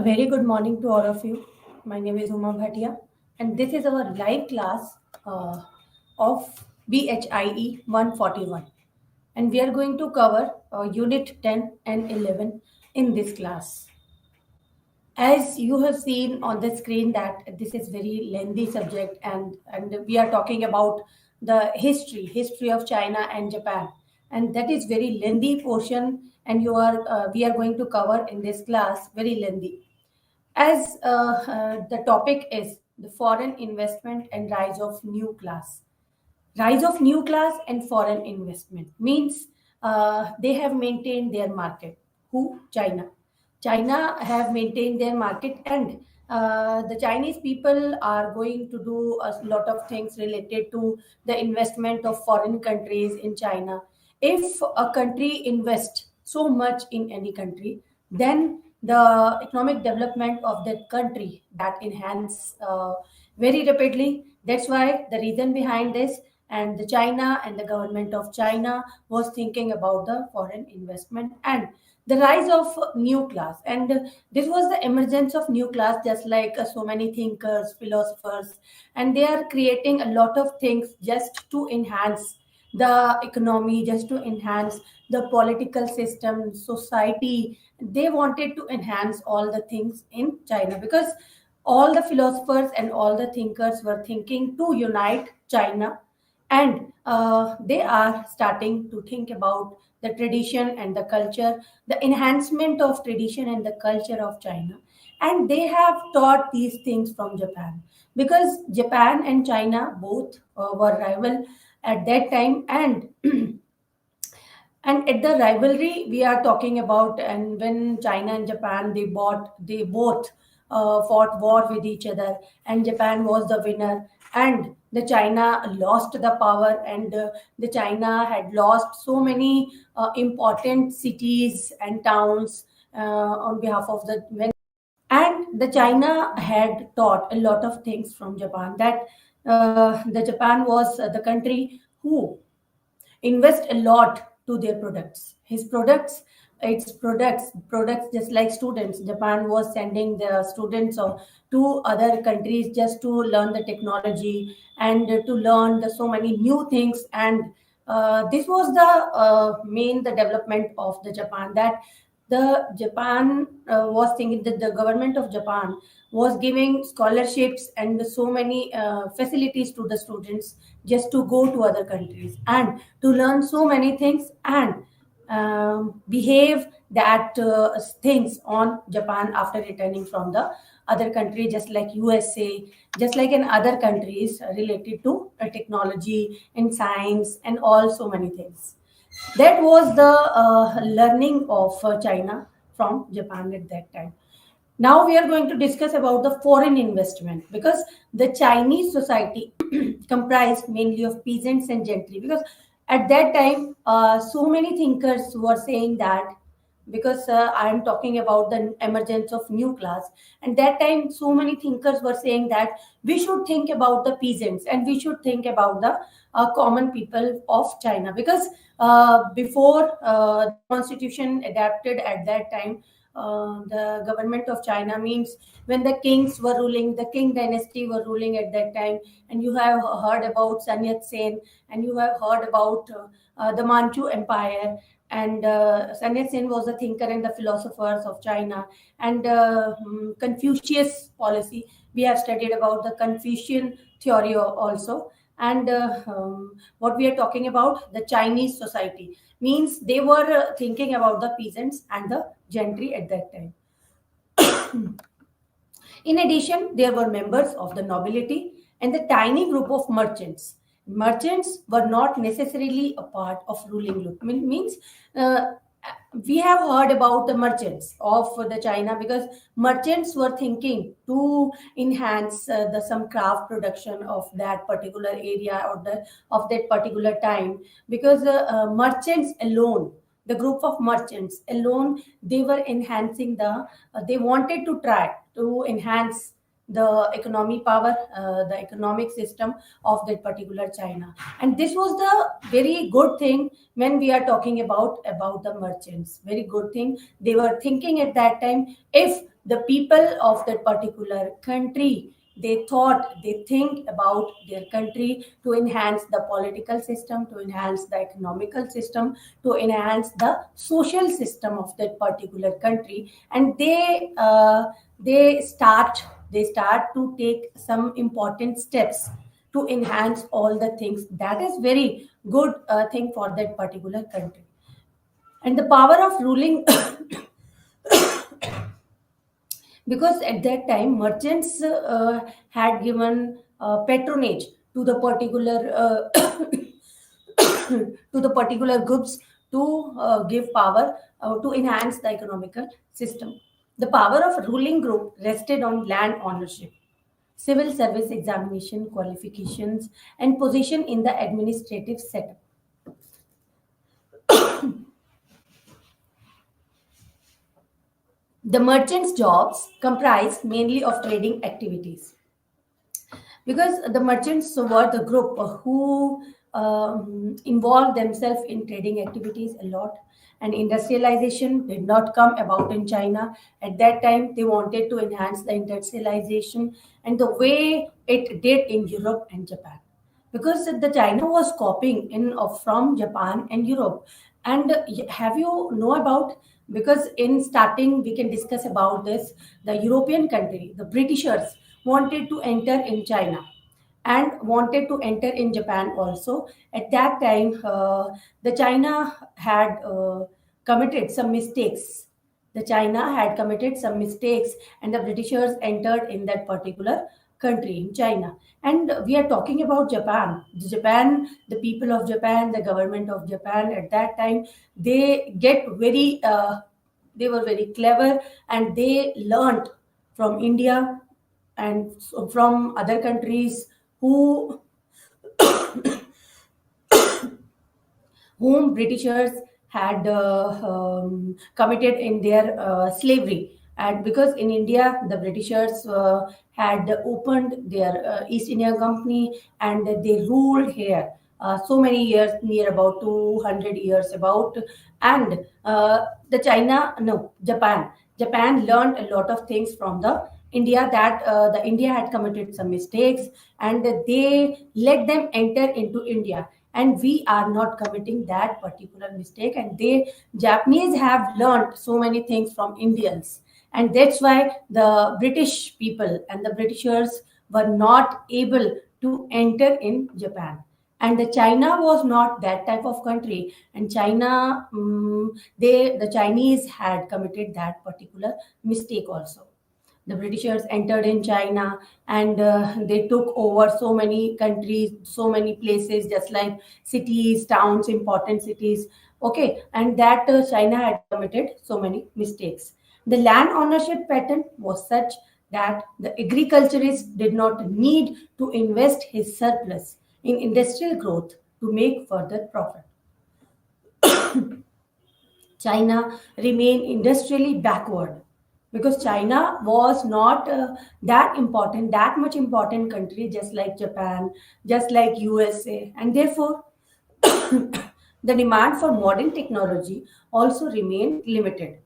A very good morning to all of you. My name is Bhatia, and this is our live class of BHIE 141. And we are going to cover Unit 10 and 11 in this class. As you have seen on the screen that this is very lengthy subject, and we are talking about the history of China and Japan, and that is very lengthy portion, and we are going to cover in this class very lengthy as the topic is the foreign investment and rise of new class. Rise of new class and foreign investment means they have maintained their market. Who? China. China have maintained their market, and the Chinese people are going to do a lot of things related to the investment of foreign countries in China. If a country invests so much in any country, then the economic development of that country that enhance very rapidly. That's why the reason behind this, and the China and the government of China was thinking about the foreign investment and the rise of new class. And this was the emergence of new class, just like so many thinkers, philosophers, and they are creating a lot of things just to enhance the economy, just to enhance the political system, society. They wanted to enhance all the things in China because all the philosophers and all the thinkers were thinking to unite China, and they are starting to think about the tradition and the culture, the enhancement of tradition and the culture of China. And they have taught these things from Japan because Japan and China both were rival at that time. And and at the rivalry we are talking about, and when China and Japan they both fought war with each other, and Japan was the winner, and the China lost the power, and the China had lost so many important cities and towns on behalf of the when and the China had taught a lot of things from Japan, that the Japan was the country who invest a lot to their products. His products, its products just like students. Japan was sending the students to other countries just to learn the technology and to learn the so many new things. And this was the main the development of the Japan, that the Japan was thinking that the government of Japan was giving scholarships and so many facilities to the students just to go to other countries and to learn so many things and behave that things on Japan after returning from the other country, just like USA, just like in other countries related to technology and science and all so many things. That was the learning of China from Japan at that time. Now we are going to discuss about the foreign investment, because the Chinese society comprised mainly of peasants and gentry, because at that time so many thinkers were saying that, because I am talking about the emergence of new class, and that time so many thinkers were saying that we should think about the peasants and we should think about the common people of China, because before the constitution adapted at that time, the government of China means when the kings were ruling, the King dynasty were ruling at that time, and you have heard about Sun Yat-sen, and you have heard about the Manchu Empire, and Sun Yat-sen was the thinker and the philosophers of China, and Confucius policy. We have studied about the Confucian theory also, and what we are talking about, the Chinese society means they were thinking about the peasants and the gentry at that time. In addition, there were members of the nobility and the tiny group of merchants. Merchants were not necessarily a part of ruling group. Means we have heard about the merchants of the China, because merchants were thinking to enhance the some craft production of that particular area or the of that particular time, because merchants alone, the group of merchants alone, they were enhancing the they wanted to try to enhance the economy power, the economic system of that particular China. And this was the very good thing when we are talking about the merchants. Very good thing. They were thinking at that time, if the people of that particular country, they think about their country to enhance the political system, to enhance the economical system, to enhance the social system of that particular country. And they start they start to take some important steps to enhance all the things. That is very good thing for that particular country. And the power of ruling because at that time merchants had given patronage to the particular to the particular groups to give power to enhance the economical system. The power of ruling group rested on land ownership, civil service examination qualifications, and position in the administrative setup. The merchants' jobs comprised mainly of trading activities because the merchants were the group who involved themselves in trading activities a lot. And industrialization did not come about in China at that time. They wanted to enhance the industrialization and the way it did in Europe and Japan, because the China was copying in from Japan and Europe. And have you know about, because in starting we can discuss about this, the European country, the Britishers wanted to enter in China and wanted to enter in Japan also. At that time, the China had committed some mistakes. The China had committed some mistakes, and the Britishers entered in that particular country in China. And we are talking about Japan. Japan, the people of Japan, the government of Japan at that time, they were very clever, and they learned from India and from other countries who whom Britishers had committed in their slavery. And because in India, the Britishers had opened their East India Company, and they ruled here so many years, near about 200 years about. And the China, no, Japan learned a lot of things from the India, that the India had committed some mistakes, and they let them enter into India, and we are not committing that particular mistake. And they, Japanese, have learned so many things from Indians, and that's why the British people and the Britishers were not able to enter in Japan. And the China was not that type of country, and China, the Chinese had committed that particular mistake also. The Britishers entered in China, and they took over so many countries, so many places, just like cities, towns, important cities. Okay, and that China had committed so many mistakes. The land ownership pattern was such that the agriculturist did not need to invest his surplus in industrial growth to make further profit. China remained industrially backward because China was not that much important country, just like Japan, just like USA, and therefore the demand for modern technology also remained limited.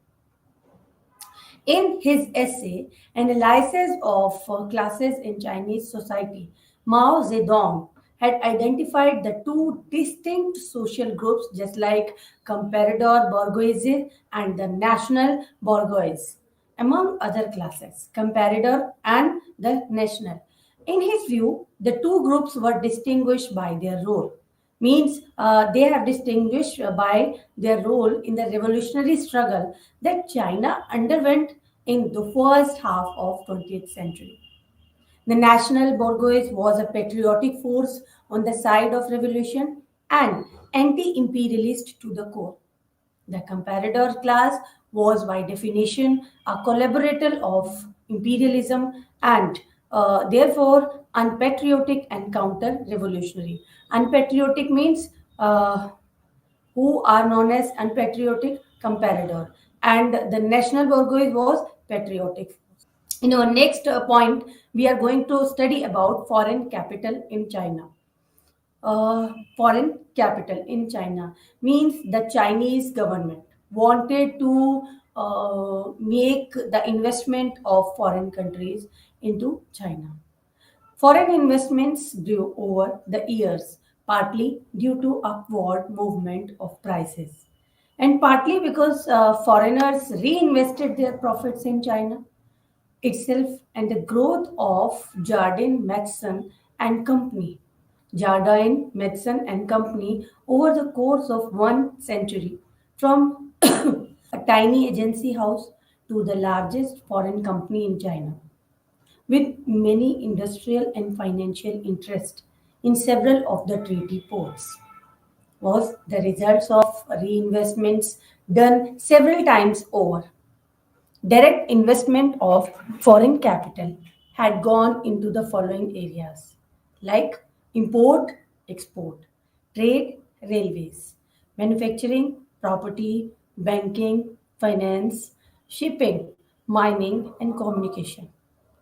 In his essay, Analysis of Classes in Chinese Society, Mao Zedong had identified the two distinct social groups, just like comparador bourgeoisie and the national bourgeoisie, among other classes, comparador and the national. In his view, the two groups were distinguished by their role, means they have distinguished by their role in the revolutionary struggle that China underwent in the first half of 20th century. The national bourgeoisie was a patriotic force on the side of revolution and anti-imperialist to the core. The comparator class was, by definition, a collaborator of imperialism and therefore unpatriotic and counter revolutionary. Unpatriotic means who are known as unpatriotic comparator, and the national bourgeoisie was patriotic. In our next point, we are going to study about foreign capital in China. Foreign capital in China means the Chinese government wanted to make the investment of foreign countries into China. Foreign investments grew over the years, partly due to upward movement of prices, and partly because foreigners reinvested their profits in China itself and the growth of Jardine Matheson and Company. Jardine Matheson and Company over the course of 1 century, from a tiny agency house to the largest foreign company in China, with many industrial and financial interests in several of the treaty ports, was the results of reinvestments done several times over. Direct investment of foreign capital had gone into the following areas like import, export, trade, railways, manufacturing, property, banking, finance, shipping, mining, and communication.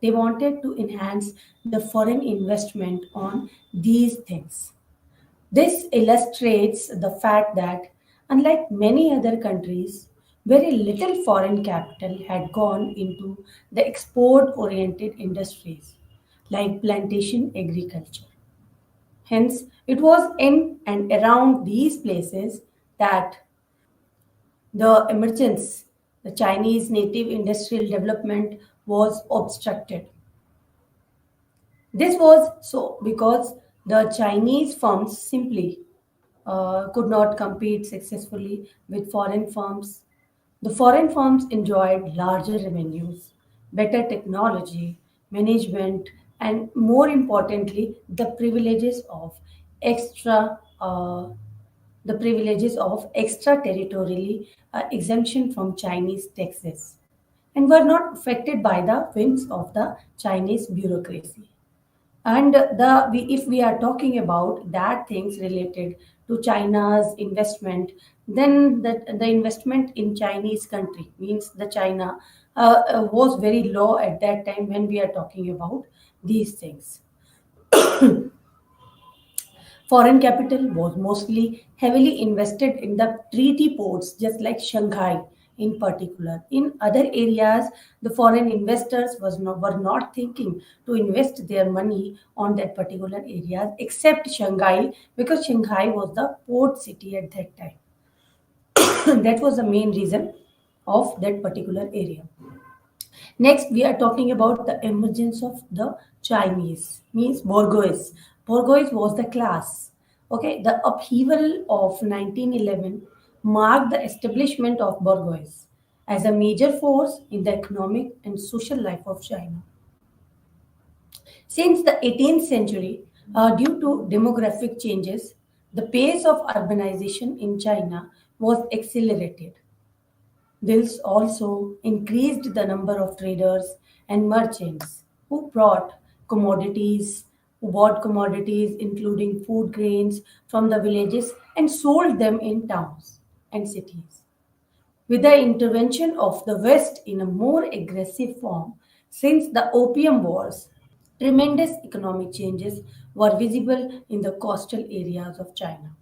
They wanted to enhance the foreign investment on these things. This illustrates the fact that, unlike many other countries, very little foreign capital had gone into the export oriented industries like plantation agriculture. Hence, it was in and around these places that the emergence, the Chinese native industrial development was obstructed. This was so because the Chinese firms simply could not compete successfully with foreign firms. The foreign firms enjoyed larger revenues, better technology, management, and more importantly, extra the privileges of extraterritorially exemption from Chinese taxes, and were not affected by the whims of the Chinese bureaucracy. And if we are talking about that things related to China's investment, then the investment in Chinese country means the China was very low at that time when we are talking about these things. Foreign capital was mostly heavily invested in the treaty ports, just like Shanghai in particular. In other areas, the foreign investors were not thinking to invest their money on that particular area, except Shanghai, because Shanghai was the port city at that time. That was the main reason of that particular area. Next, we are talking about the emergence of the Chinese, means bourgeois. Bourgeois was the class. Okay, the upheaval of 1911 marked the establishment of bourgeois as a major force in the economic and social life of China. Since the 18th century, due to demographic changes, the pace of urbanization in China was accelerated. This also increased the number of traders and merchants who bought commodities including food grains from the villages and sold them in towns and cities. With the intervention of the West in a more aggressive form, since the Opium Wars, tremendous economic changes were visible in the coastal areas of China,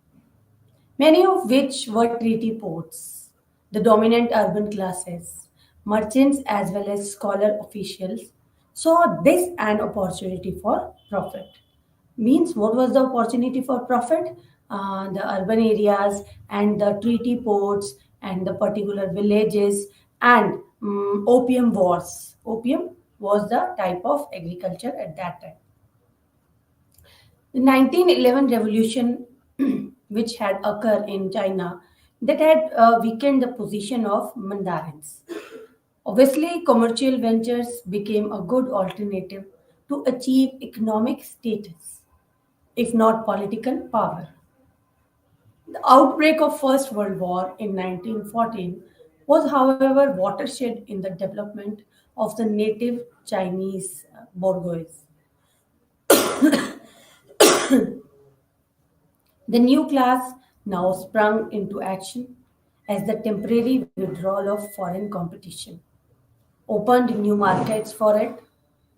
many of which were treaty ports. The dominant urban classes, merchants as well as scholar officials, saw this an opportunity for profit. Means what was the opportunity for profit? The urban areas and the treaty ports and the particular villages and opium wars. Opium was the type of agriculture at that time. The 1911 revolution, which had occurred in China, that had weakened the position of mandarins. Obviously, commercial ventures became a good alternative to achieve economic status, if not political power. The outbreak of First World War in 1914 was, however, watershed in the development of the native Chinese bourgeois. The new class now sprung into action as the temporary withdrawal of foreign competition. opened new markets for it,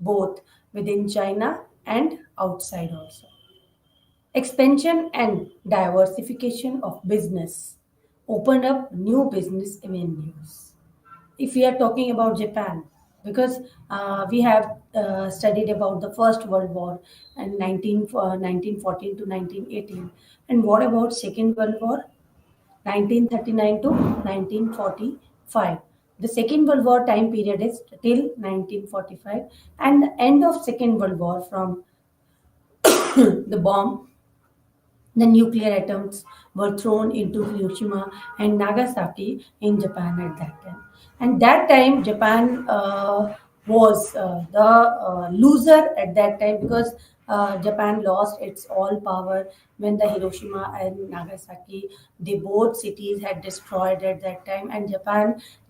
both within China and outside also. Expansion and diversification of business opened up new business avenues. If we are talking about Japan, because we have studied about the First World War and 1914 to 1918, and what about Second World War, 1939 to 1945? The Second World War time period is till 1945, and the end of Second World War from the bomb, the nuclear atoms were thrown into Hiroshima and Nagasaki in Japan at that time. And that time, Japan was the loser at that time, because Japan lost its all power when the Hiroshima and Nagasaki, the both cities had destroyed at that time, and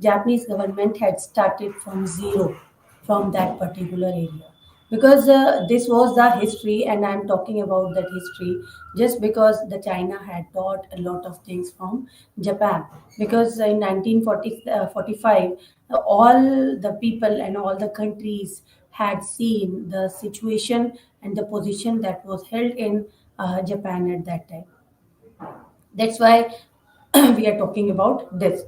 Japanese government had started from zero from that particular area, because this was the history, and I'm talking about that history just because the China had taught a lot of things from Japan, because in 1945 all the people and all the countries had seen the situation and the position that was held in Japan at that time. That's why we are talking about this.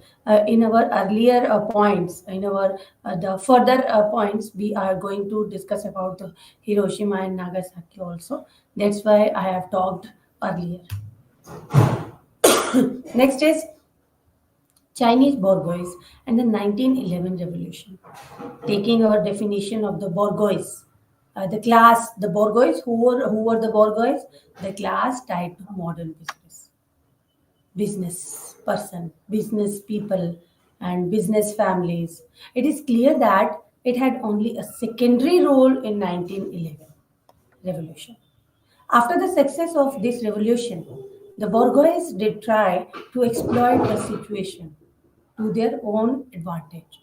In our earlier points, in our the further points, we are going to discuss about the Hiroshima and Nagasaki also. That's why I have talked earlier. Next is Chinese bourgeois and the 1911 revolution. Taking our definition of the bourgeois, the class, the bourgeois, who were the bourgeois? The class tied to modern business person, business people, and business families. It is clear that it had only a secondary role in 1911 revolution. After the success of this revolution, the bourgeois did try to exploit the situation to their own advantage.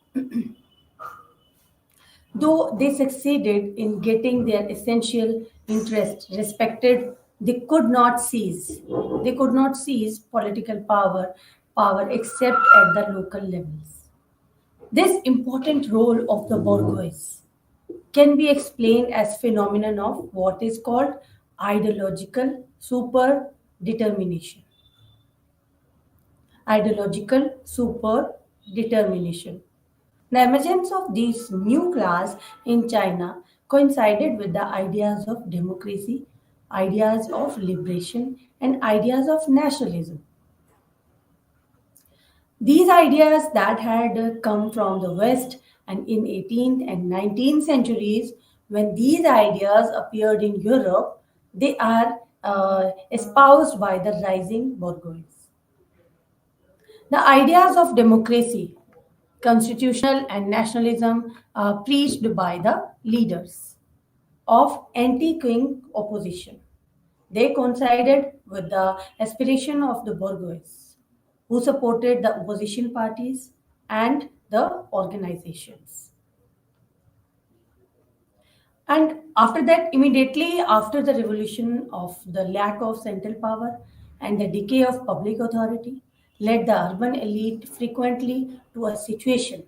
Though they succeeded in getting their essential interests respected, they could not seize political power except at the local levels. This important role of the bourgeois can be explained as phenomenon of what is called ideological super determination. Ideological super determination. The emergence of this new class in China coincided with the ideas of democracy, ideas of liberation, and ideas of nationalism. These ideas that had come from the West, and in 18th and 19th centuries, when these ideas appeared in Europe, they are espoused by the rising bourgeois. The ideas of democracy, constitutional and nationalism are preached by the leaders of anti-king opposition. They coincided with the aspiration of the bourgeois, who supported the opposition parties and the organizations. And after that, immediately after the revolution of the lack of central power and the decay of public authority, led the urban elite frequently to a situation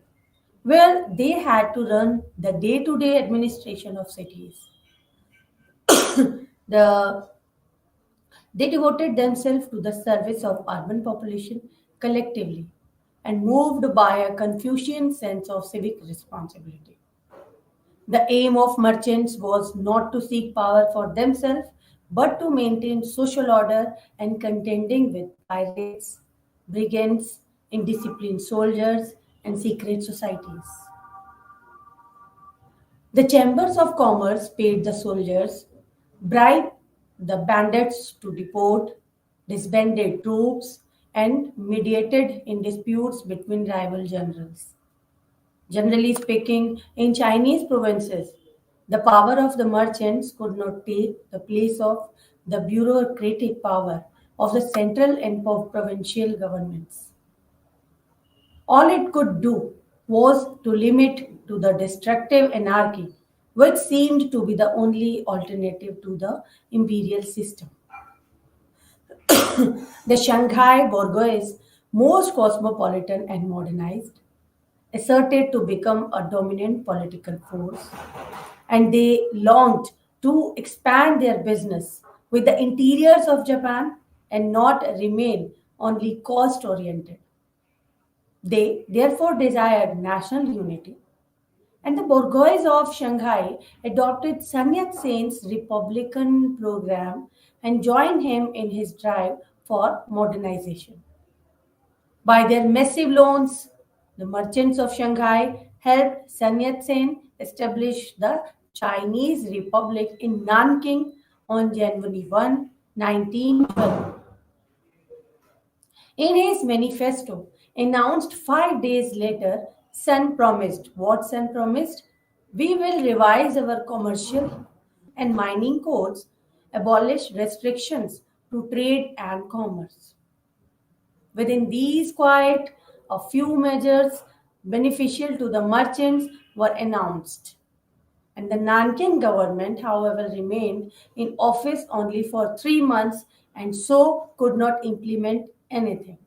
where they had to run the day to day administration of cities. The, they devoted themselves to the service of urban population collectively and moved by a Confucian sense of civic responsibility. The aim of merchants was not to seek power for themselves, but to maintain social order and contending with pirates, brigands, indisciplined soldiers, and secret societies. The chambers of commerce paid the soldiers, bribed the bandits to deport, disbanded troops, and mediated in disputes between rival generals. Generally speaking, in Chinese provinces, the power of the merchants could not take the place of the bureaucratic power of the central and provincial governments. All it could do was to limit to the destructive anarchy, which seemed to be the only alternative to the imperial system. The Shanghai bourgeois, most cosmopolitan and modernized, asserted to become a dominant political force, and they longed to expand their business with the interiors of Japan and not remain only cost oriented. They therefore desired national unity, and the bourgeois of Shanghai adopted Sun Yat sen's Republican program and joined him in his drive for modernization. By their massive loans, the merchants of Shanghai helped Sun Yat sen establish the Chinese Republic in Nanking on January 1, 1912. In his manifesto, announced 5 days later, Sun promised what Sun promised? We will revise our commercial and mining codes, abolish restrictions to trade and commerce. Within these, quite a few measures beneficial to the merchants were announced. And the Nanking government, however, remained in office only for 3 months and so could not implement anything.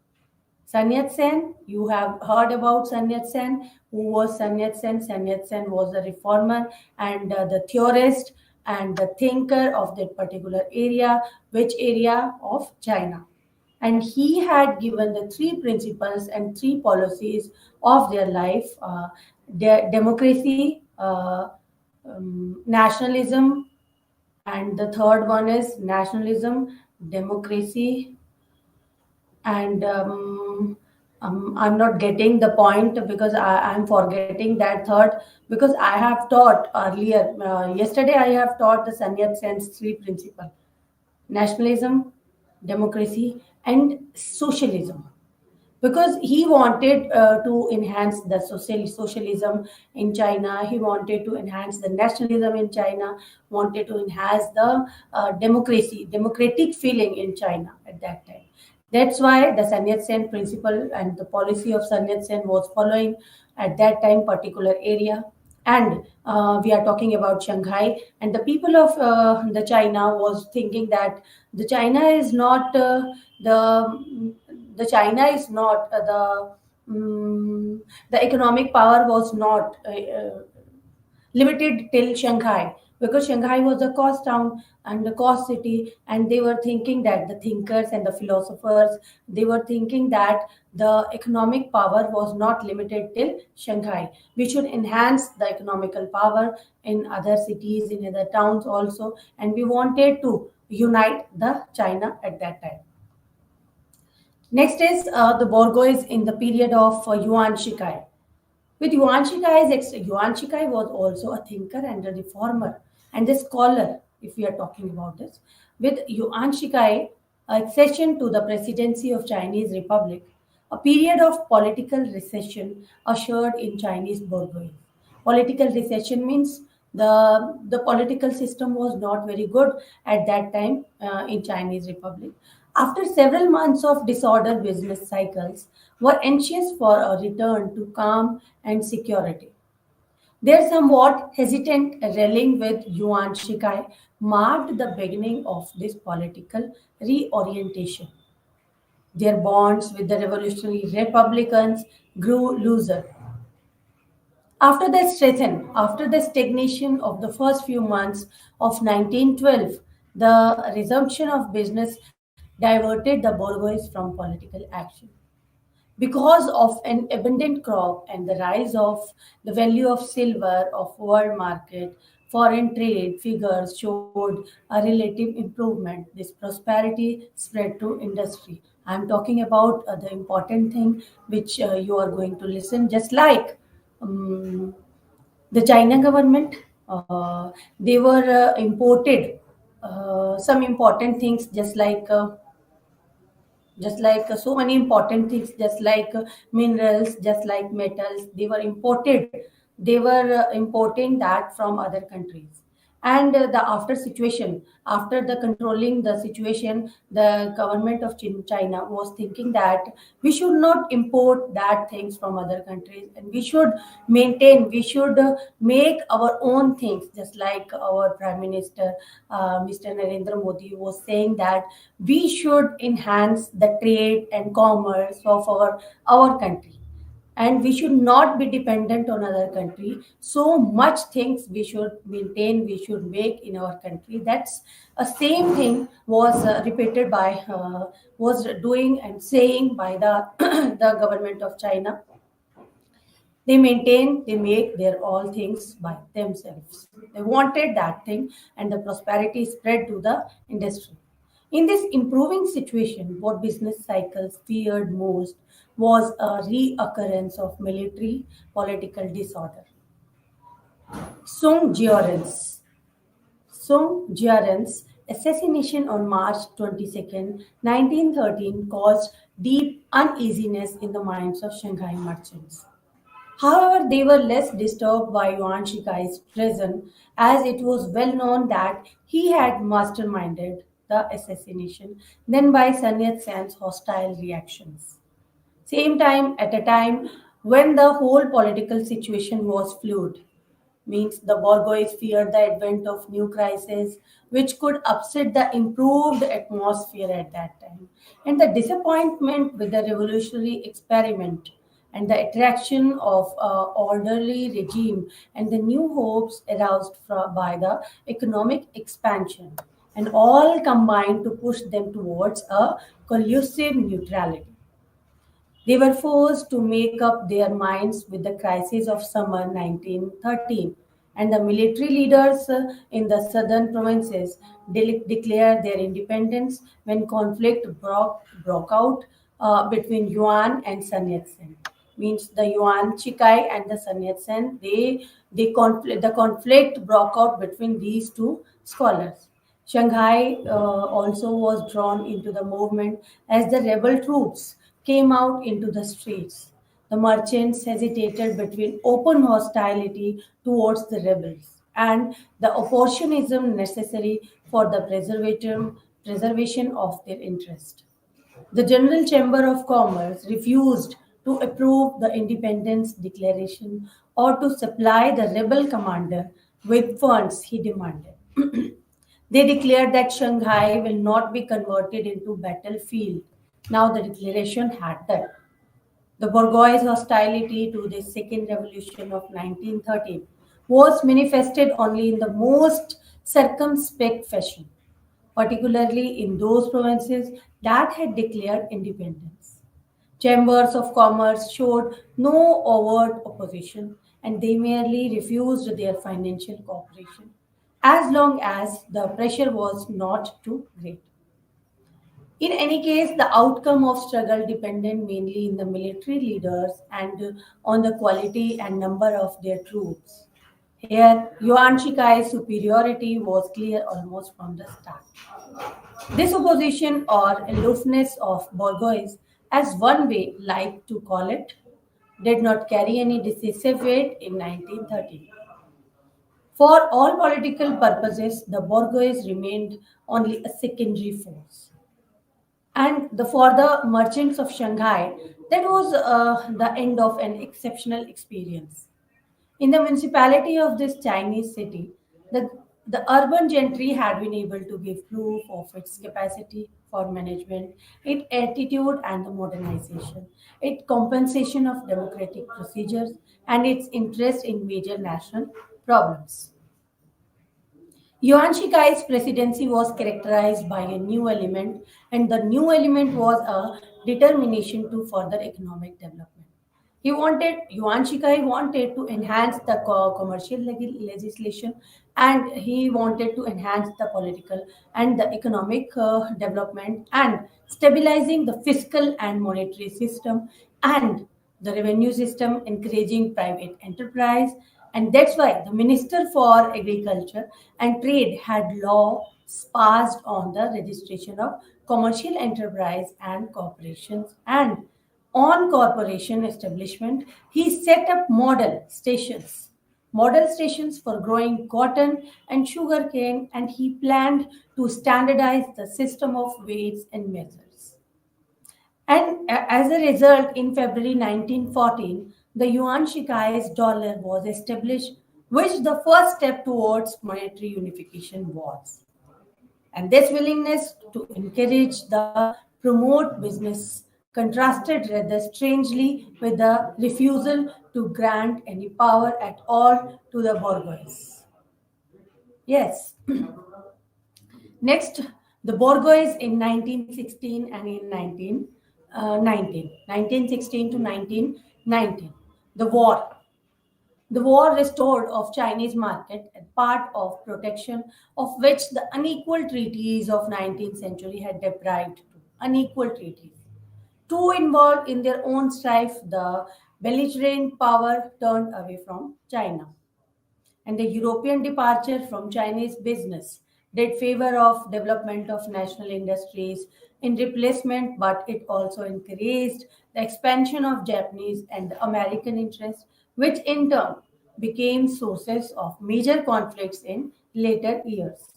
Sun Yat-sen, you have heard about Sun Yat-sen. Who was Sun Yat-sen? Sun Yat-sen was a reformer and the theorist and the thinker of that particular area. Which area? Of China. And he had given the three principles and three policies of their life: democracy, nationalism, and the third one is nationalism, democracy, and I'm not getting the point because I'm forgetting that third, because I have taught earlier, yesterday I have taught the Sun Yat-sen's three principle: nationalism, democracy, and socialism, because he wanted to enhance the socialism in China. He wanted to enhance the nationalism in China, wanted to enhance the democratic feeling in China at that time. That's why the Sun Yat-sen principle and the policy of Sun Yat-sen was following at that time particular area. And we are talking about Shanghai, and the people of the China was thinking that the China is not the the China is not the economic power was not limited till Shanghai, because Shanghai was a cost town and the cost city, and they were thinking that the thinkers and the philosophers, they were thinking that the economic power was not limited till Shanghai. We should enhance the economical power in other cities, in other towns also, and we wanted to unite the China at that time. Next is the bourgeois in the period of Yuan Shikai. With Yuan Shikai was also a thinker and a reformer and a scholar, if we are talking about this. With Yuan Shikai accession to the presidency of Chinese Republic, a period of political recession ushered in Chinese bourgeoisie. Political recession means the political system was not very good at that time in Chinese Republic. After several months of disorder, business cycles were anxious for a return to calm and security. Their somewhat hesitant rallying with Yuan Shikai marked the beginning of this political reorientation. Their bonds with the revolutionary republicans grew looser. After the stagnation of the first few months of 1912, the resumption of business diverted the bourgeois from political action. Because of an abundant crop and the rise of the value of silver of world market, foreign trade figures showed a relative improvement. This prosperity spread to industry. I'm talking about the important thing which you are going to listen, just like um, the China government, they were imported some important things, just like so many important things, just like minerals, just like metals. They were importing that from other countries. And the after situation, after the controlling the situation, the government of China was thinking that we should not import that things from other countries, and we should make our own things, just like our prime minister, Mr. Narendra Modi, was saying that we should enhance the trade and commerce of our country. and we should not be dependent on other country. So much things we should maintain, we should make in our country. That's a same thing was repeated by was doing and saying by the the government of China. They maintain, they make their all things by themselves. They wanted that thing, and the prosperity spread to the industry. In this improving situation, what business cycles feared most was a reoccurrence of military political disorder. Song Jiaren's assassination on March 22nd, 1913 caused deep uneasiness in the minds of Shanghai merchants. However, they were less disturbed by Yuan Shikai's treason, as it was well known that he had masterminded the assassination, than by Sun Yat-sen's hostile reactions. Same time, at a time when the whole political situation was fluid, means the Borgois feared the advent of new crises which could upset the improved atmosphere at that time. And the disappointment with the revolutionary experiment and the attraction of orderly regime and the new hopes aroused by the economic expansion, and all combined to push them towards a collusive neutrality. They were forced to make up their minds with the crisis of summer 1913, and the military leaders in the southern provinces declared their independence when conflict broke out between Yuan and Sun Yat-sen. Means the Yuan Shikai and the Sun Yat-sen, the conflict broke out between these two scholars. Shanghai also was drawn into the movement as the rebel troops came out into the streets. The merchants hesitated between open hostility towards the rebels and the opportunism necessary for the preservation of their interest. The General Chamber of Commerce refused to approve the independence declaration or to supply the rebel commander with funds he demanded. They declared that Shanghai will not be converted into battlefield. Now the declaration had that. The bourgeois hostility to the second revolution of 1913 was manifested only in the most circumspect fashion, particularly in those provinces that had declared independence. Chambers of commerce showed no overt opposition, and they merely refused their financial cooperation as long as the pressure was not too great. In any case, the outcome of struggle depended mainly in the military leaders and on the quality and number of their troops. Here, Yuan Shikai's superiority was clear almost from the start. This opposition or aloofness of Bourgeois, as one way liked to call it, did not carry any decisive weight in 1930. For all political purposes, the Bourgeois remained only a secondary force. And for the merchants of Shanghai, that was the end of an exceptional experience. In the municipality of this Chinese city, the urban gentry had been able to give proof of its capacity for management, its attitude and the modernization, its compensation of democratic procedures, and its interest in major national problems. Yuan Shikai's presidency was characterized by a new element, and the new element was a determination to further economic development. Yuan Shikai wanted to enhance the commercial legislation, and he wanted to enhance the political and the economic development and stabilizing the fiscal and monetary system and the revenue system, encouraging private enterprise. And that's why the Minister for Agriculture and Trade had laws passed on the registration of commercial enterprise and corporations, and on corporation establishment, he set up model stations for growing cotton and sugarcane, and he planned to standardize the system of weights and measures. And as a result, in February 1914, the Yuan Shikai's dollar was established, which the first step towards monetary unification was. And this willingness to encourage the promote business contrasted rather strangely with the refusal to grant any power at all to the bourgeois. Yes. Next, the bourgeois in 1916 and in 1916 to 1919. The war. The war restored of Chinese market and part of protection of which the unequal treaties of 19th century had deprived to unequal treaties. Two involved in their own strife, the belligerent power turned away from China and the European departure from Chinese business did favor of development of national industries in replacement, but it also encouraged the expansion of Japanese and American interests, which in turn became sources of major conflicts in later years.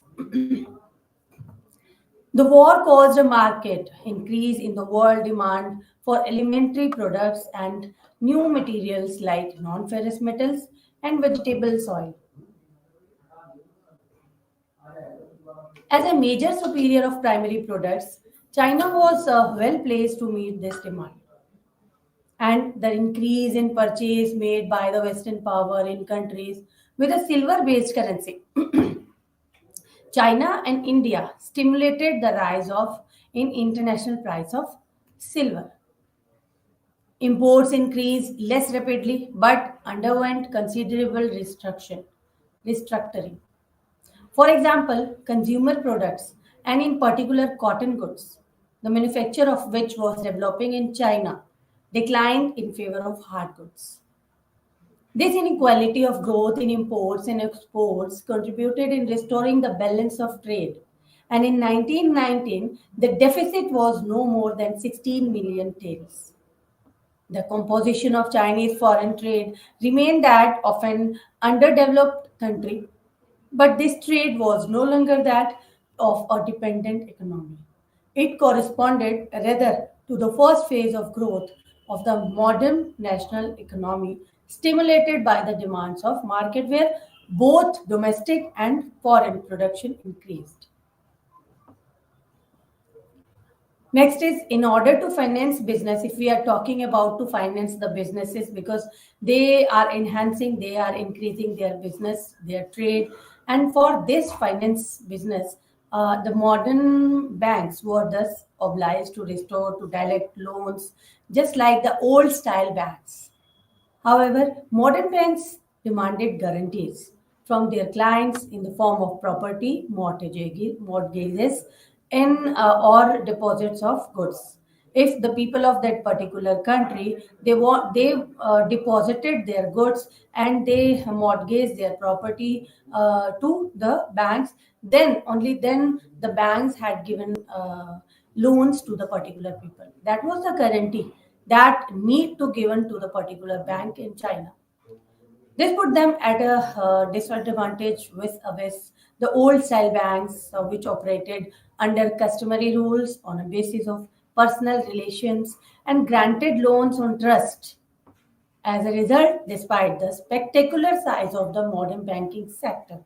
The war caused a market increase in the world demand for elementary products and new materials like non-ferrous metals and vegetable oil. As a major supplier of primary products, China was well placed to meet this demand. And the increase in purchase made by the Western power in countries with a silver based currency, China and India, stimulated the rise of in international price of silver. Imports increased less rapidly but underwent considerable restructuring. For example, consumer products, and in particular cotton goods, the manufacture of which was developing in China, declined in favor of hard goods. This inequality of growth in imports and exports contributed in restoring the balance of trade. And in 1919, the deficit was no more than 16 million taels. The composition of Chinese foreign trade remained that of an underdeveloped country, but this trade was no longer that of a dependent economy. It corresponded rather to the first phase of growth of the modern national economy, stimulated by the demands of market where both domestic and foreign production increased. Next is in order to finance business, if we are talking about to finance the businesses because they are enhancing, they are increasing their business, their trade, and for this finance business, the modern banks were thus obliged to restore to direct loans, just like the old style banks. However, modern banks demanded guarantees from their clients in the form of property, mortgages, or deposits of goods. If the people of that particular country they deposited their goods and they mortgaged their property to the banks, then only then the banks had given loans to the particular people. That was the guarantee that need to given to the particular bank in China. This put them at a disadvantage with the old style banks, which operated under customary rules on a basis of personal relations and granted loans on trust. As a result, despite the spectacular size of the modern banking sector,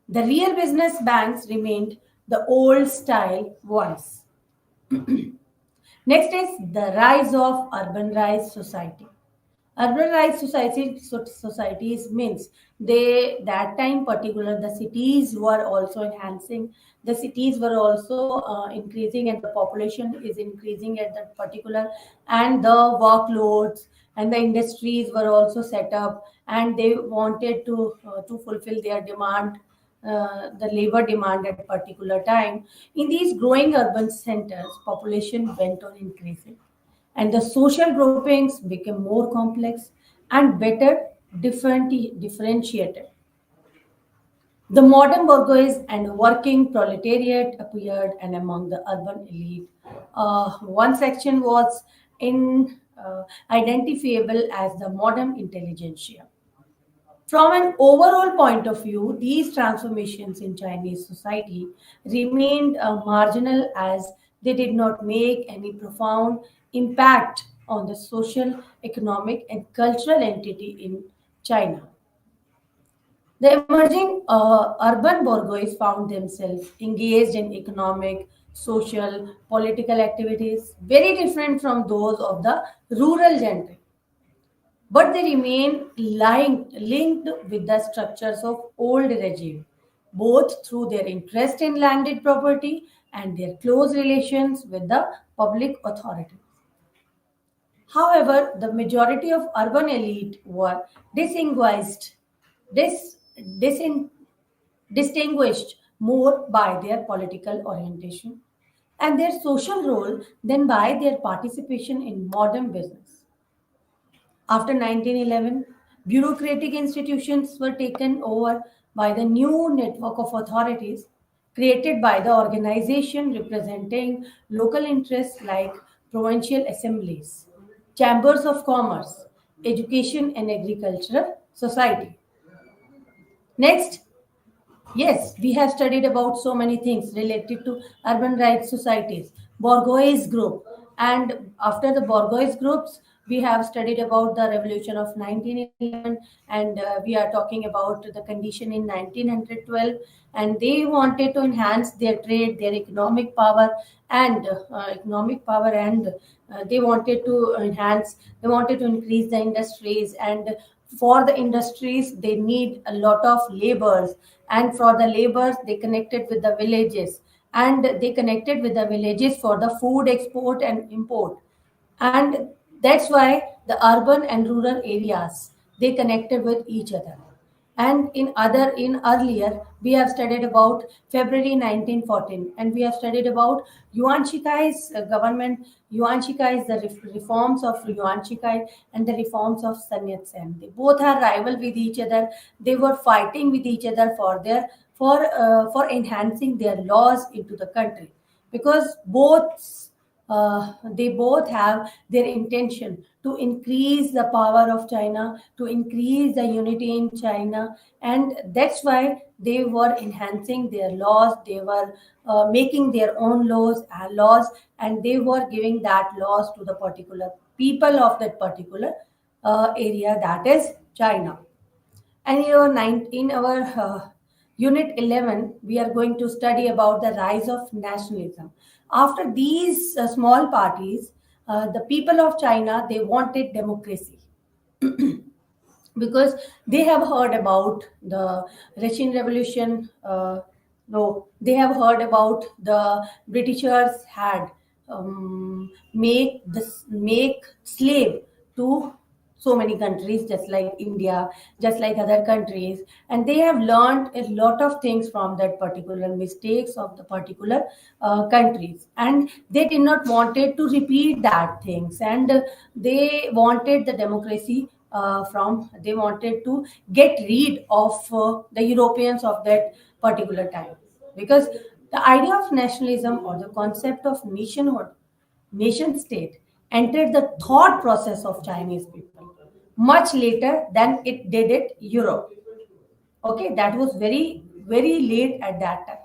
the real business banks remained the old style ones. Next is the rise of urbanized society. Urbanized societies means they that time particular the cities were also enhancing, the cities were also increasing, and the population is increasing at that particular, and the workloads and the industries were also set up, and they wanted to fulfill their demand, the labor demand at a particular time. In these growing urban centers, population went on increasing, and the social groupings became more complex and better differentiated. The modern bourgeoisie and working proletariat appeared, and among the urban elite, one section was identifiable as the modern intelligentsia. From an overall point of view, these transformations in Chinese society remained marginal as they did not make any profound impact on the social, economic, and cultural entity in China. The emerging urban bourgeois found themselves engaged in economic, social, political activities, very different from those of the rural gentry, but they remain linked with the structures of old regime, both through their interest in landed property and their close relations with the public authority. However, the majority of urban elite were distinguished, dis, disin, distinguished more by their political orientation and their social role than by their participation in modern business. After 1911, bureaucratic institutions were taken over by the new network of authorities created by the organization representing local interests like provincial assemblies, chambers of commerce, education and agricultural society. Next, yes, we have studied about so many things related to urban rights societies, bourgeois group, and after the bourgeois groups, we have studied about the revolution of 1911, and we are talking about the condition in 1912, and they wanted to enhance their trade, their economic power, and they wanted to enhance, they wanted to increase the industries, and for the industries they need a lot of laborers, and for the laborers they connected with the villages, and they connected with the villages for the food export and import, and that's why the urban and rural areas they connected with each other. And in earlier we have studied about February 1914, and we have studied about Yuan Shikai's government. Yuan Shikai, the reforms of Yuan Shikai and the reforms of Sun Yat-sen. They both are rival with each other. They were fighting with each other for their for enhancing their laws into the country, because they both have their intention to increase the power of China, to increase the unity in China, and that's why they were enhancing their laws. They were making their own laws, and they were giving that laws to the particular people of that particular area, that is China. And in our unit 11, we are going to study about the rise of nationalism. After these small parties, the people of China, they wanted democracy, because they have heard about the Russian Revolution. No, they have heard about the Britishers had make slave to so many countries, just like India, just like other countries, and they have learned a lot of things from that particular mistakes of the particular countries, and they did not wanted to repeat that things, and they wanted the democracy from they wanted to get rid of the Europeans of that particular time, because the idea of nationalism or the concept of nationhood, nation state, entered the thought process of Chinese people much later than it did it Europe. Okay, that was very late at that time.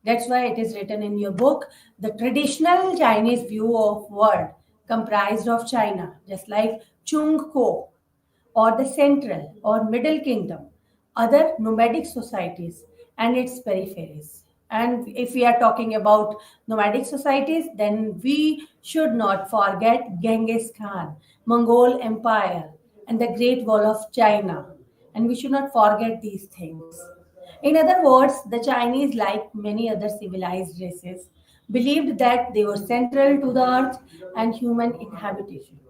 That's why it is written in your book, the traditional Chinese view of world comprised of China, just like Chung Ko, or the Central or Middle Kingdom, other nomadic societies, and its peripheries. And if we are talking about nomadic societies, then we should not forget Genghis Khan, Mongol Empire, and the Great Wall of China. And we should not forget these things. In other words, the Chinese, like many other civilized races, believed that they were central to the earth and human inhabitation.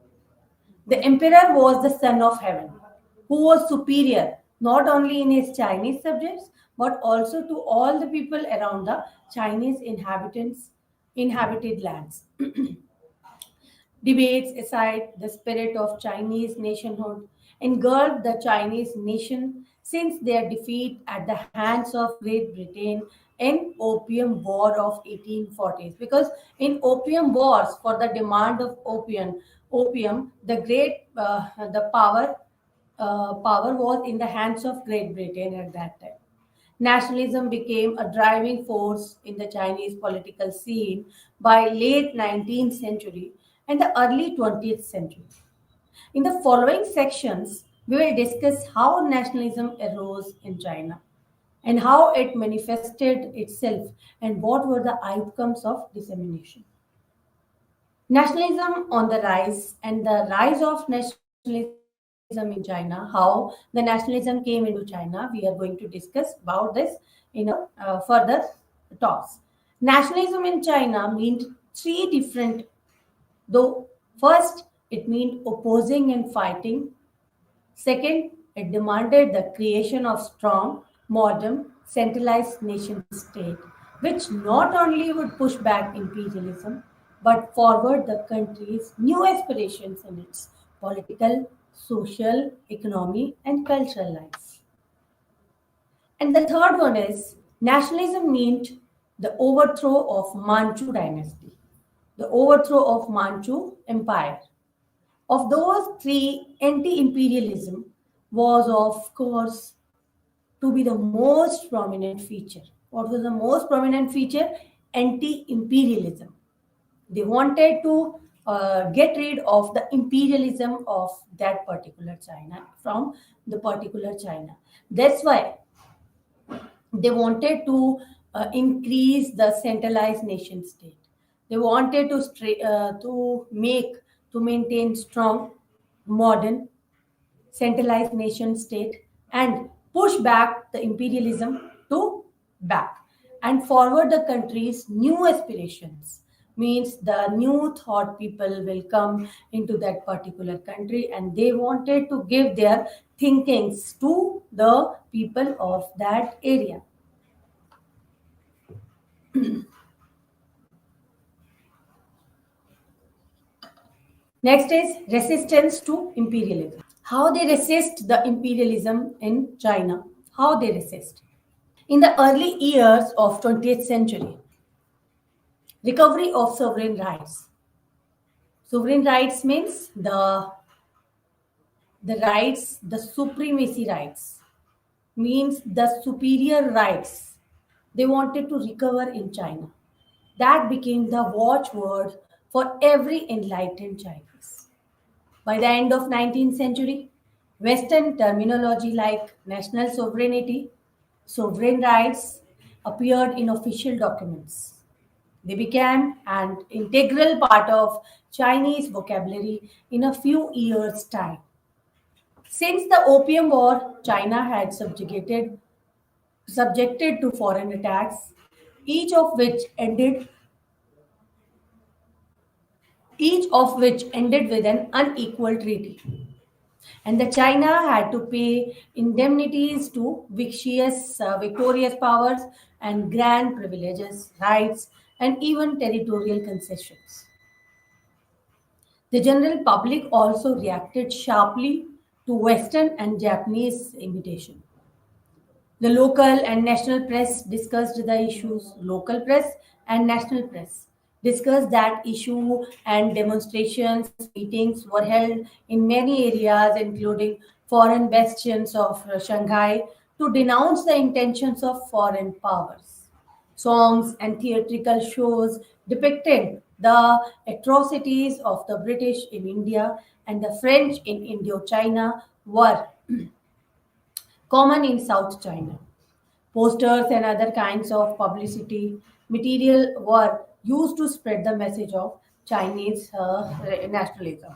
The emperor was the son of heaven, who was superior not only in his Chinese subjects but also to all the people around the Chinese inhabited lands. Debates aside, the spirit of Chinese nationhood engulfed the Chinese nation since their defeat at the hands of Great Britain in Opium War of 1840s. Because in Opium Wars, for the demand of opium, the power was in the hands of Great Britain at that time. Nationalism became a driving force in the Chinese political scene by late 19th century and the early 20th century. In the following sections, we will discuss how nationalism arose in China, and how it manifested itself and what were the outcomes of dissemination. Nationalism on the rise and the rise of nationalism in China, how the nationalism came into China. We are going to discuss about this in our further talks. Nationalism in China meant three different, though first it meant opposing and fighting. Second, it demanded the creation of strong, modern, centralized nation state, which not only would push back imperialism, but forward the country's new aspirations in its political, social, economy, and cultural life. And the third one is nationalism meant the overthrow of Manchu dynasty, the overthrow of Manchu empire. Of those three, anti imperialism was, of course, to be the most prominent feature. What was the most prominent feature? Anti imperialism. They wanted to get rid of the imperialism of that particular China, from the particular China. That's why they wanted to increase the centralized nation state. They wanted to make to maintain strong, modern, centralized nation state and push back the imperialism to back and forward the country's new aspirations. Means the new thought people will come into that particular country and they wanted to give their thinkings to the people of that area. Next is resistance to imperialism. How they resist the imperialism in China. How they resist. In the early years of 20th century, recovery of sovereign rights. Sovereign rights means the rights, the supremacy rights, means the superior rights they wanted to recover in China. That became the watchword for every enlightened Chinese. By the end of 19th century, Western terminology like national sovereignty, sovereign rights appeared in official documents. They became an integral part of Chinese vocabulary in a few years' time. Since the Opium War, China had subjected to foreign attacks, each of which ended each of which ended with an unequal treaty. And the China had to pay indemnities to victorious powers and grant privileges, rights, and even territorial concessions. The general public also reacted sharply to Western and Japanese imitation. The local and national press discussed the issues. Local press and national press discussed that issue, and demonstrations, meetings were held in many areas, including foreign bastions of Shanghai, to denounce the intentions of foreign powers. Songs and theatrical shows depicted the atrocities of the British in India and the French in Indochina were common in South China. Posters and other kinds of publicity material were used to spread the message of Chinese nationalism.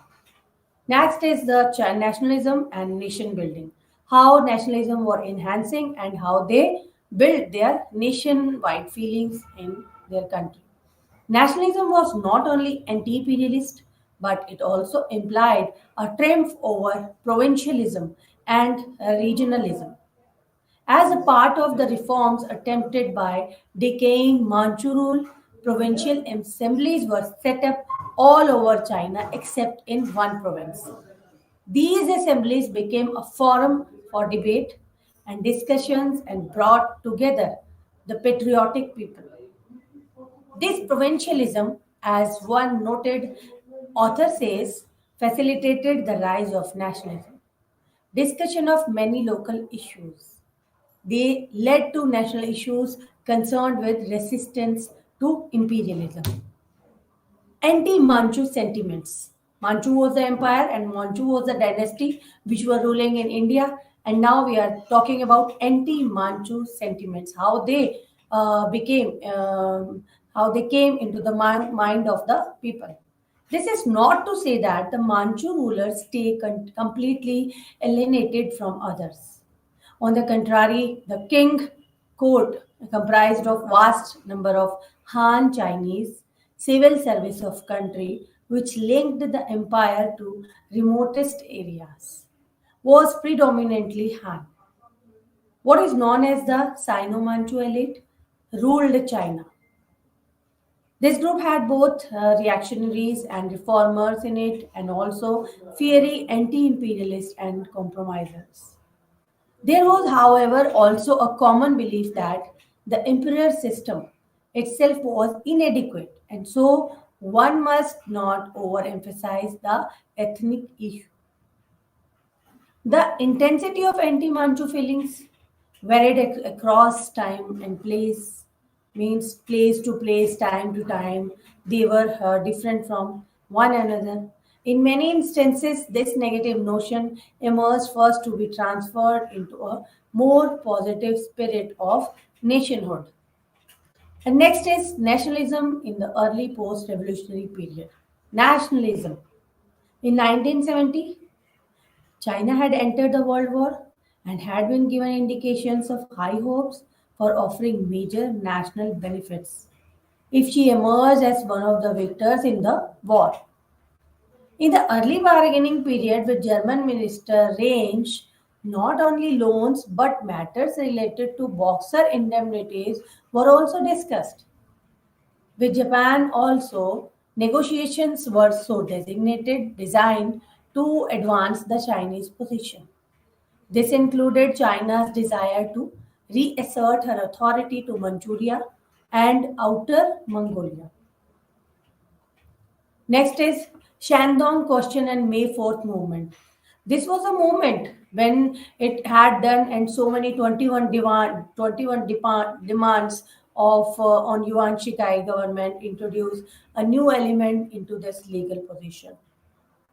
Next is the nationalism and nation building. How nationalism were enhancing and how they built their nation-wide feelings in their country. Nationalism was not only anti-imperialist, but it also implied a triumph over provincialism and regionalism. As a part of the reforms attempted by decaying Manchu rule, provincial assemblies were set up all over China except in one province. These assemblies became a forum for debate and discussions and brought together the patriotic people. This provincialism, as one noted author says, facilitated the rise of nationalism. Discussion of many local issues. They led to national issues concerned with resistance to imperialism. Anti-Manchu sentiments. Manchu was the empire and Manchu was the dynasty which were ruling in India, And now we are talking about anti-Manchu sentiments, how they came into the mind of the people. This is not to say that the Manchu rulers stay completely alienated from others. On the contrary, the king court comprised of vast number of Han Chinese civil service of country which linked the empire to remotest areas was predominantly Han. What is known as the Sino-Manchu elite ruled China. This group had both reactionaries and reformers in it, and also fiery anti imperialists and compromisers. There was, however, also a common belief that the imperial system itself was inadequate, and so one must not overemphasize the ethnic issue. The intensity of anti-Manchu feelings varied across time and place, means place to place, time to time. They were different from one another. In many instances, this negative notion emerged first to be transferred into a more positive spirit of nationhood. And next is nationalism in the early post revolutionary period. Nationalism. In 1970, China had entered the World War and had been given indications of high hopes for offering major national benefits if she emerged as one of the victors in the war. In the early bargaining period with German minister range, not only loans but matters related to Boxer indemnities were also discussed. With Japan also, negotiations were so designed to advance the Chinese position. This included China's desire to reassert her authority to Manchuria and Outer Mongolia. Next is Shandong Question and May 4th movement. This was a movement when it had done and so many 21 demands of on Yuan Shikai government introduced a new element into this legal position.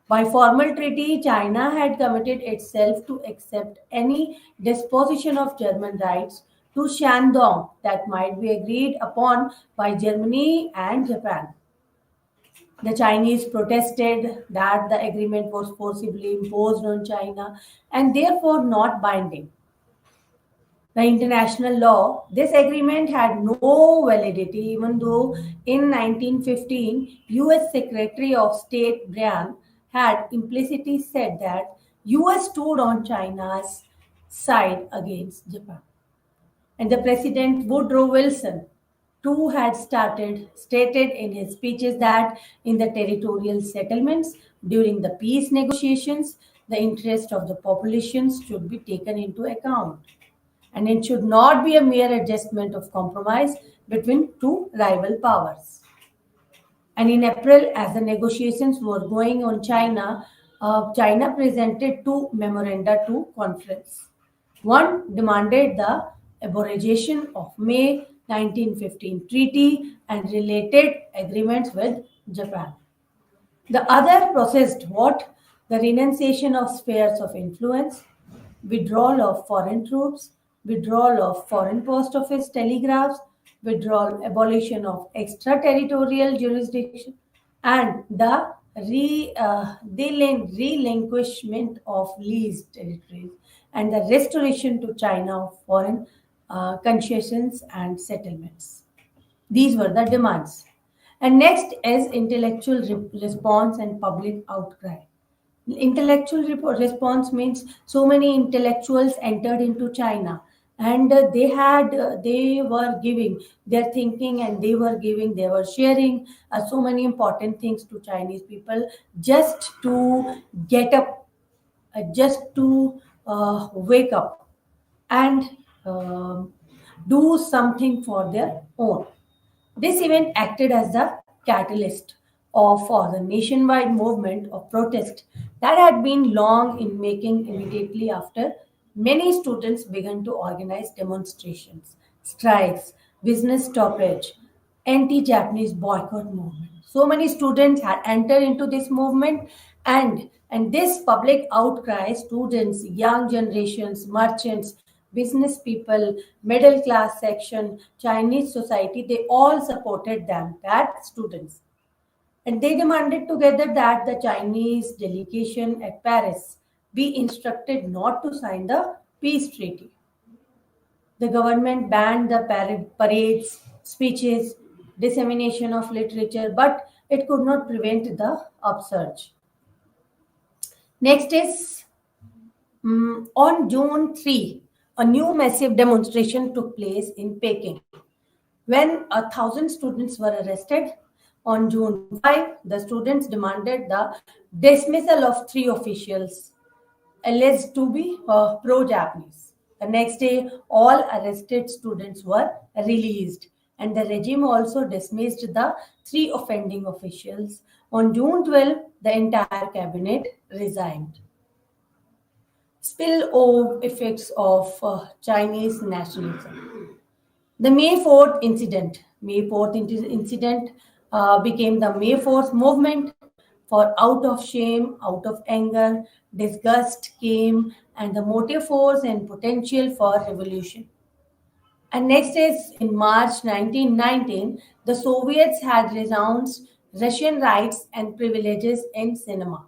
By formal treaty, China had committed itself to accept any disposition of German rights to Shandong that might be agreed upon by Germany and Japan. The Chinese protested that the agreement was forcibly imposed on China and therefore not binding. The international law, this agreement had no validity even though in 1915 US Secretary of State Brian had implicitly said that US stood on China's side against Japan. And the President Woodrow Wilson too had stated in his speeches that in the territorial settlements during the peace negotiations, the interest of the populations should be taken into account and it should not be a mere adjustment of compromise between two rival powers. And in April, as the negotiations were going on China presented two memoranda to conference. One demanded the abrogation of May 1915 treaty and related agreements with Japan. The other processed what? The renunciation of spheres of influence, withdrawal of foreign troops, withdrawal of foreign post office telegraphs, withdrawal, abolition of extraterritorial jurisdiction, and the relinquishment of leased territories and the restoration to China of foreign concessions and settlements. These were the demands. And next is intellectual response and public outcry. Intellectual response means so many intellectuals entered into China and they were giving their thinking and they were sharing so many important things to Chinese people just to get up, just to wake up and um do something for their own. This event acted as the catalyst for the nationwide movement of protest that had been long in making immediately after many students began to organize demonstrations, strikes, business stoppage, anti-Japanese boycott movement. So many students had entered into this movement and And this public outcry, students, young generations, merchants, business people, middle class section, Chinese society, they all supported them, that students. And they demanded together that the Chinese delegation at Paris be instructed not to sign the peace treaty. The government banned the parades, speeches, dissemination of literature, but it could not prevent the upsurge. Next is on June 3, a new massive demonstration took place in Peking when 1,000 students were arrested. On June 5, the students demanded the dismissal of three officials alleged to be pro Japanese. The next day, all arrested students were released, and the regime also dismissed the three offending officials. On June 12, the entire cabinet resigned. Spillover effects of Chinese nationalism. The May 4th incident became the May 4th movement for out of shame, out of anger, disgust came, and the motive force and potential for revolution. And next is in March 1919, the Soviets had renounced Russian rights and privileges in cinema.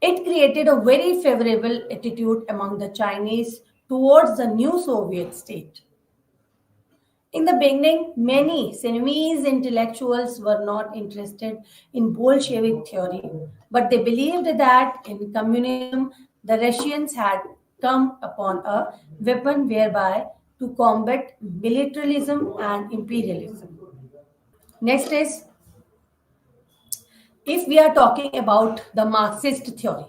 It created a very favorable attitude among the Chinese towards the new Soviet state. In the beginning, many Sinhalese intellectuals were not interested in Bolshevik theory, but they believed that in communism, the Russians had come upon a weapon whereby to combat militarism and imperialism. Next is if we are talking about the Marxist theory,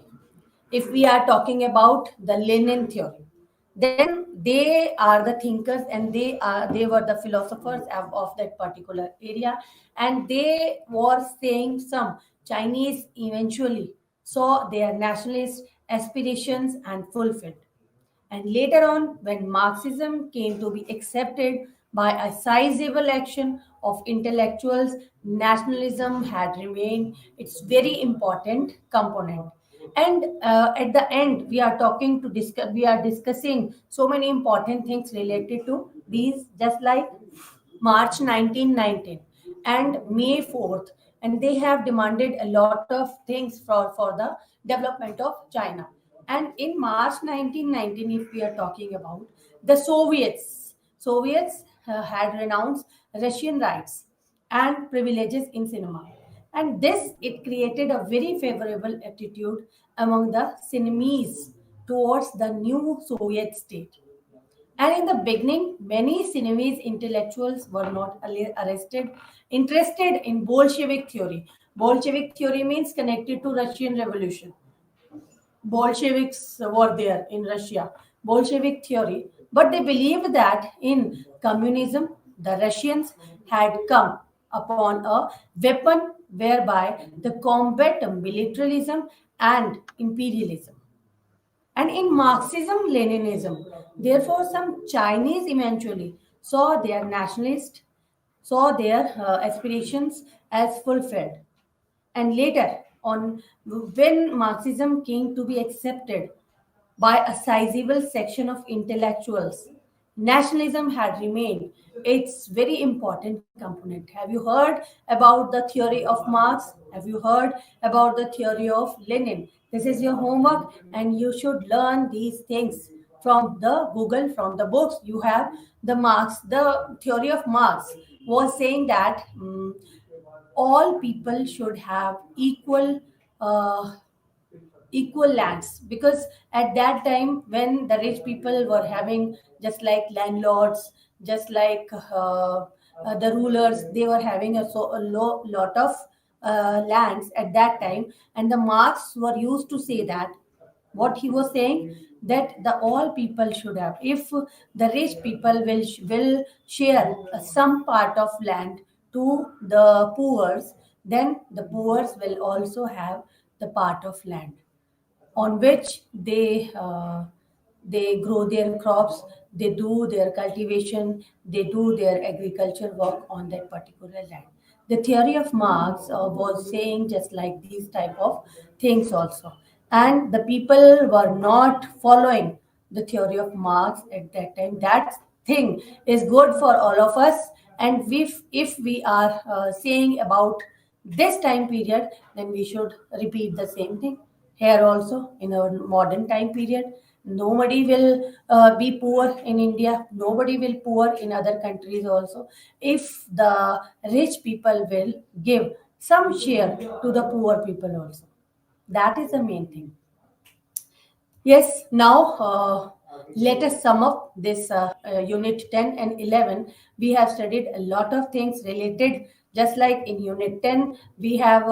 if we are talking about the Lenin theory, then they are the thinkers and they were the philosophers of that particular area, and they were saying some Chinese eventually saw their nationalist aspirations and fulfilled. And later on, when Marxism came to be accepted by a sizable action of intellectuals, nationalism had remained its very important component. And at the end, we are discussing so many important things related to these, just like March 1919 and May 4th, and they have demanded a lot of things for the development of China. And in March 1919, if we are talking about the Soviets had renounced Russian rights and privileges in cinema. And this it created a very favorable attitude among the Sinhalese towards the new Soviet state. And in the beginning, many Sinhalese intellectuals were not interested in Bolshevik theory. Bolshevik theory means connected to Russian Revolution. Bolsheviks were there in Russia, Bolshevik theory, but they believed that in communism, the Russians had come upon a weapon whereby the combat militarism and imperialism. And in Marxism Leninism, therefore, some Chinese eventually saw their aspirations as fulfilled. And later on, when Marxism came to be accepted by a sizable section of intellectuals, nationalism had remained its very important component. Have you heard about the theory of Marx? Have you heard about the theory of Lenin? This is your homework, and you should learn these things from the Google, from the books. You have the theory of Marx was saying that all people should have equal lands, because at that time when the rich people were having just like landlords, just like the rulers, they were having a lot of lands at that time. And the Marx were used to say that what he was saying, that the all people should have, if the rich people will share some part of land to the poors, then the poors will also have the part of land on which they grow their crops, they do their cultivation, they do their agriculture work on that particular land. The theory of Marx was saying just like these type of things also, and the people were not following the theory of Marx at that time. That thing is good for all of us, and if we are saying about this time period, then we should repeat the same thing here also in our modern time period. Nobody will be poor in India. Nobody will poor in other countries also. If the rich people will give some share to the poor people also. That is the main thing. Yes, now let us sum up this unit 10 and 11. We have studied a lot of things related, just like in unit 10, we have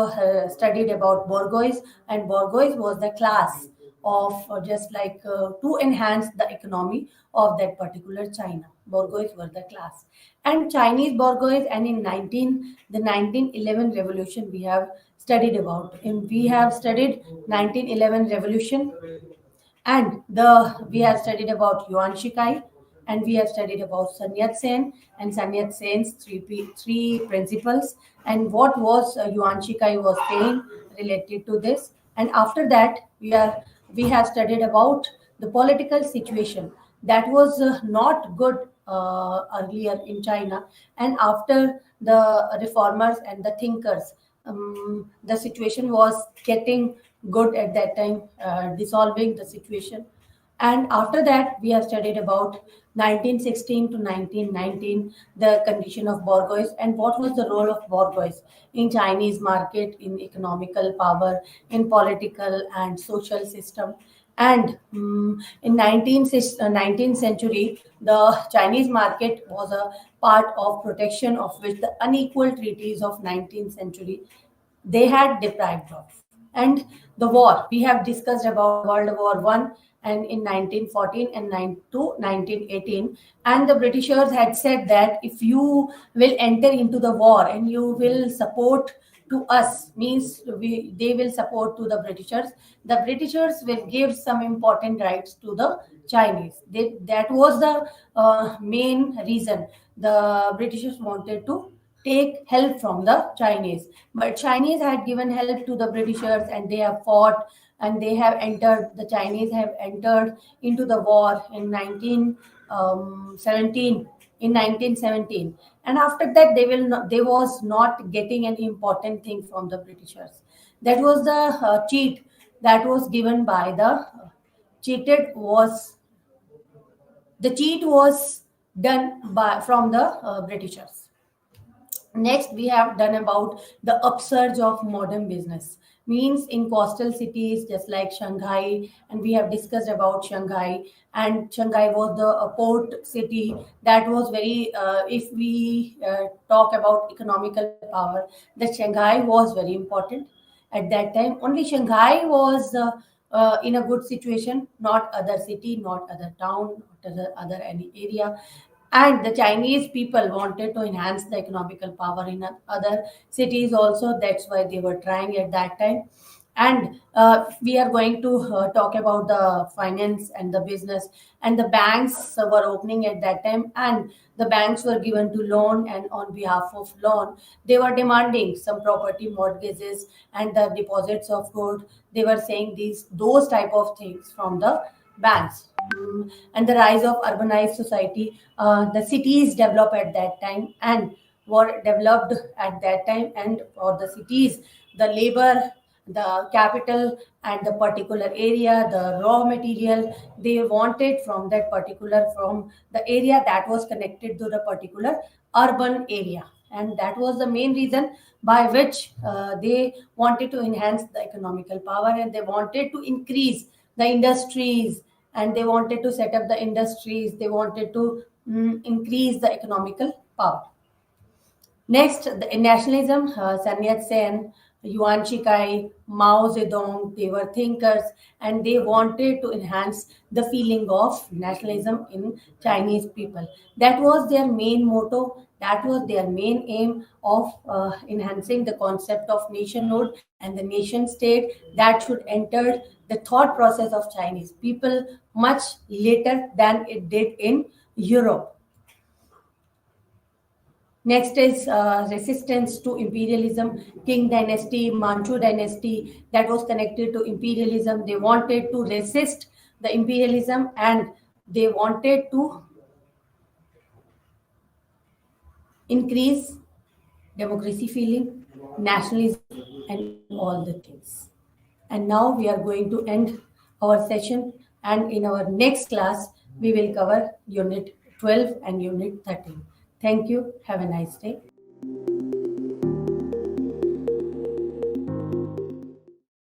studied about bourgeois, and bourgeois was the class of just like to enhance the economy of that particular China. Bourgeois were the class. And Chinese bourgeois, and in 1911 revolution, we have studied about. And we have studied 1911 revolution, and the we have studied about Yuan Shikai, and we have studied about Sun Yat-sen and Sun Yat-sen's three principles, and what was Yuan Shikai was saying related to this. And after that, we have studied about the political situation that was not good earlier in China, and after the reformers and the thinkers, the situation was getting good at that time, dissolving the situation. And after that, we have studied about 1916 to 1919, the condition of bourgeois and what was the role of bourgeois in Chinese market, in economical power, in political and social system. And in 19th century, the Chinese market was a part of protection of which the unequal treaties of 19th century they had deprived of. And the war, we have discussed about World War One, and in 1914 and 1918, and the Britishers had said that if you will enter into the war and you will support to us, means they will support to the Britishers. The Britishers will give some important rights to the Chinese. That was the main reason the Britishers wanted to take help from the Chinese. But Chinese had given help to the Britishers, and they have fought, and they have entered, the Chinese have entered into the war in 1917, in 1917. And after that, they was not getting any important thing from the Britishers. That was the cheat that was given by cheated was the cheat was done by from the Britishers. Next, we have done about the upsurge of modern business. Means in coastal cities just like Shanghai, and we have discussed about Shanghai. And Shanghai was the port city that was very. If we talk about economical power, the Shanghai was very important at that time. Only Shanghai was in a good situation, not other city, not other town, not other any area. And the Chinese people wanted to enhance the economical power in other cities also. That's why they were trying at that time. And we are going to talk about the finance and the business, and the banks were opening at that time, and the banks were given to loan, and on behalf of loan they were demanding some property mortgages and the deposits of gold. They were saying those type of things from the banks. And the rise of urbanized society, the cities developed at that time and were developed at that time. And for the cities, the labor, the capital, and the particular area, the raw material they wanted from that particular, from the area that was connected to the particular urban area. And that was the main reason by which they wanted to enhance the economical power, and they wanted to increase the industries, and they wanted to set up the industries, they wanted to increase the economical power. Next, the nationalism, Sun Yat-sen, Yuan Shikai, Mao Zedong, they were thinkers, and they wanted to enhance the feeling of nationalism in Chinese people. That was their main motto, that was their main aim of enhancing the concept of nationhood and the nation state that should enter the thought process of Chinese people much later than it did in Europe. Next is resistance to imperialism, King dynasty, Manchu dynasty, that was connected to imperialism. They wanted to resist the imperialism and they wanted to increase democracy feeling, nationalism, and all the things. And now we are going to end our session, and in our next class, we will cover Unit 12 and Unit 13. Thank you. Have a nice day.